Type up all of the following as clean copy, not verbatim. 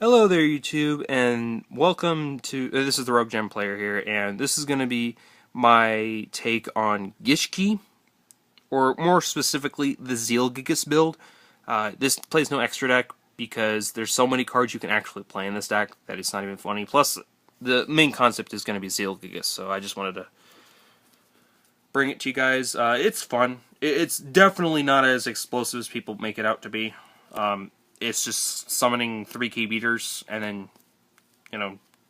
Hello there, YouTube, and welcome to. This is the Rogue Gem player here, and this is going to be my take on Gishki, or more specifically, the Zealgigus build. This plays no extra deck because there's so many cards you can actually play in this deck that it's not even funny. Plus, the main concept is going to be Zealgigus, so I just wanted to bring it to you guys. It's fun. It's definitely not as explosive as people make it out to be. It's just summoning 3k beaters and then,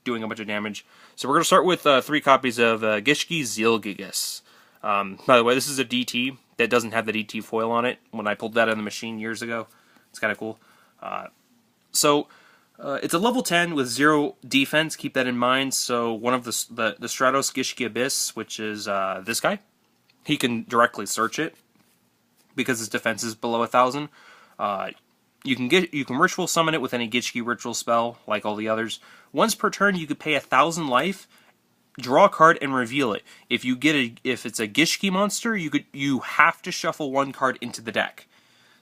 doing a bunch of damage. So we're going to start with 3 copies of Gishki Zealgigus. By the way, this is a DT that doesn't have the DT foil on it. When I pulled that in the machine years ago, it's kind of cool. It's a level 10 with 0 defense. Keep that in mind. So one of the Stratos Gishki Abyss, which is this guy, he can directly search it because his defense is below 1,000. You can ritual summon it with any Gishki ritual spell, like all the others. Once per turn, you could pay 1,000 life, draw a card, and reveal it. If it's a Gishki monster, you have to shuffle 1 card into the deck.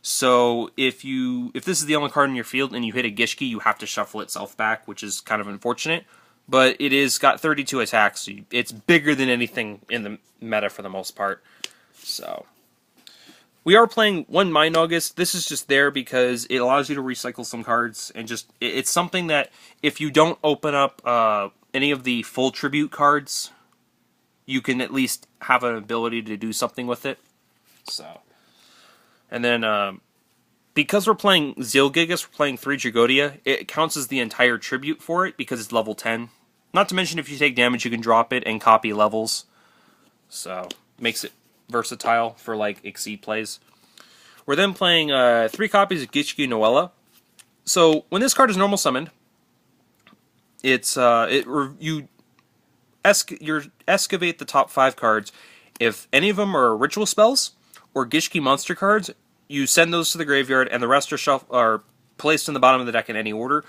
So if this is the only card in your field and you hit a Gishki, you have to shuffle itself back, which is kind of unfortunate. But it is got 32 attacks, so it's bigger than anything in the meta for the most part. So we are playing 1 Mind August. This is just there because it allows you to recycle some cards, and it's something that if you don't open up any of the full tribute cards, you can at least have an ability to do something with it. So, and then because we're playing Zealgigus, we're playing 3 Dragodia, it counts as the entire tribute for it because it's level 10. Not to mention if you take damage, you can drop it and copy levels. So, makes it versatile for like Exceed plays. We're then playing 3 copies of Gishki Noella. So when this card is normal summoned, you excavate the top 5 cards. If any of them are ritual spells or Gishki monster cards, you send those to the graveyard, and the rest are placed in the bottom of the deck in any order.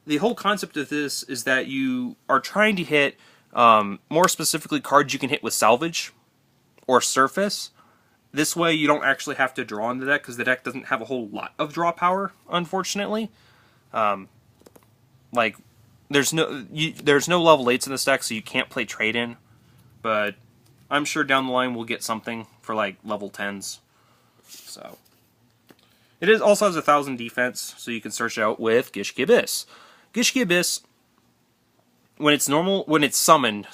The whole concept of this is that you are trying to hit, more specifically, cards you can hit with salvage or surface. This way you don't actually have to draw in the deck, because the deck doesn't have a whole lot of draw power, unfortunately. There's no level 8s in this deck, so you can't play trade-in. But I'm sure down the line we'll get something for like level 10s. So it also has 1,000 defense, so you can search out with Gishki Abyss. Gishki Abyss, when it's summoned,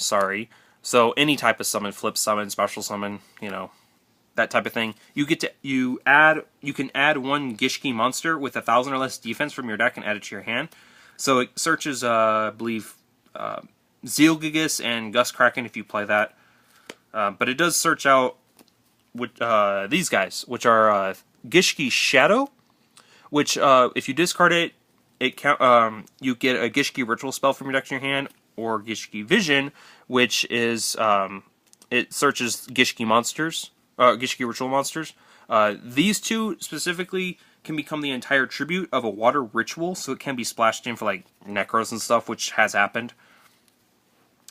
so any type of summon, flip summon, special summon, that type of thing. You can add 1 Gishki monster with 1,000 or less defense from your deck and add it to your hand. So it searches, I believe, Zealgigus and Gust Kraken if you play that. But it does search out these guys, which are Gishki Shadow, which if you discard it, you get a Gishki ritual spell from your deck to your hand, or Gishki Vision, which is it searches Gishki monsters, Gishki ritual monsters. These 2 specifically can become the entire tribute of a water ritual, so it can be splashed in for like Necros and stuff, which has happened.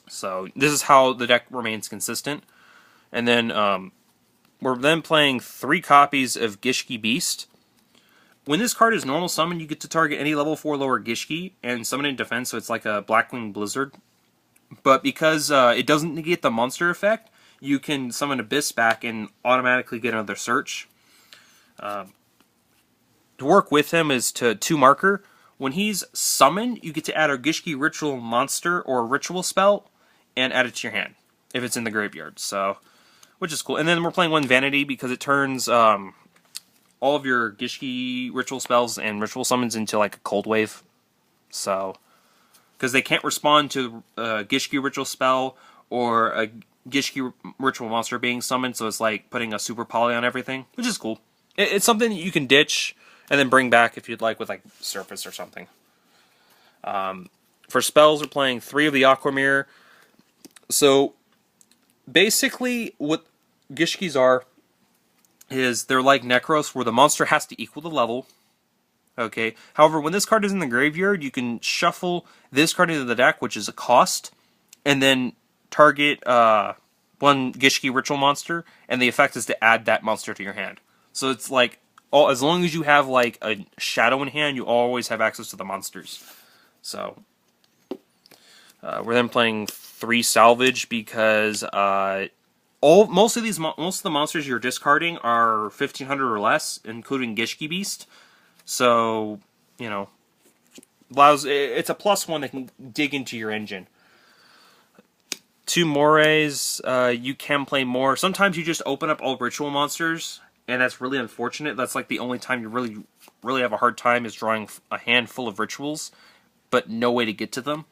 So this is how the deck remains consistent. And then we're then playing 3 copies of Gishki Beast. When this card is normal summon, you get to target any level 4 lower Gishki and summon it in defense, so it's like a Blackwing Blizzard. But because it doesn't negate the monster effect, you can summon Abyss back and automatically get another search. To work with him is to 2 marker. When he's summoned, you get to add a Gishki ritual monster or ritual spell and add it to your hand if it's in the graveyard. So, which is cool. And then we're playing 1 Vanity because it turns all of your Gishki ritual spells and ritual summons into like a cold wave. So, because they can't respond to a Gishki ritual spell or a Gishki ritual monster being summoned, so it's like putting a super poly on everything, which is cool. It's something that you can ditch and then bring back if you'd like with like Surface or something. For spells, we're playing 3 of the Aqua Mirror. So basically what Gishkis are is they're like Necros, where the monster has to equal the level. Okay. However, when this card is in the graveyard, you can shuffle this card into the deck, which is a cost, and then target 1 Gishki ritual monster, and the effect is to add that monster to your hand. So it's like, as long as you have like a shadow in hand, you always have access to the monsters. So we're then playing 3 salvage because most of the monsters you're discarding are 1500 or less, including Gishki Beast. So it's a +1 that can dig into your engine. 2 mores, you can play more. Sometimes you just open up all ritual monsters, and that's really unfortunate. That's like the only time you really have a hard time is drawing a hand full of rituals, but no way to get to them.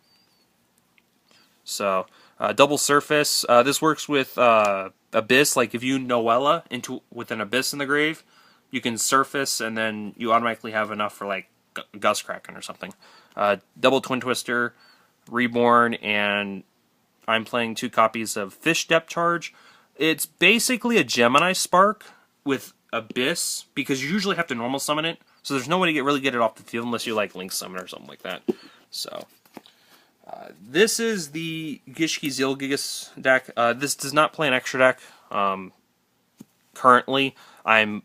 So, double surface. This works with Abyss. Like if you Noella with an Abyss in the grave, you can surface, and then you automatically have enough for like Gust Kraken or something. Double Twin Twister, Reborn, and I'm playing 2 copies of Fish Depth Charge. It's basically a Gemini Spark with Abyss, because you usually have to normal summon it, so there's no way to really get it off the field unless you like Link Summon or something like that. So, this is the Gishki Zilgigas deck. This does not play an extra deck. Currently, I'm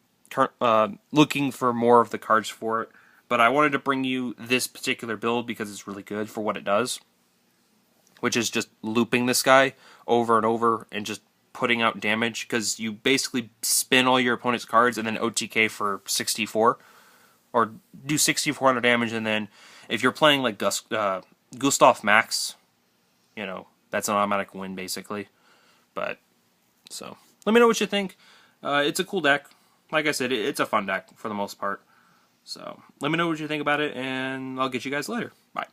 looking for more of the cards for it, but I wanted to bring you this particular build because it's really good for what it does, which is just looping this guy over and over and just putting out damage, because you basically spin all your opponent's cards and then OTK for 64, or do 6400 damage, and then if you're playing like Gustav Max, that's an automatic win basically. But so let me know what you think. It's a cool deck. Like I said, it's a fun deck for the most part. So let me know what you think about it, and I'll get you guys later. Bye.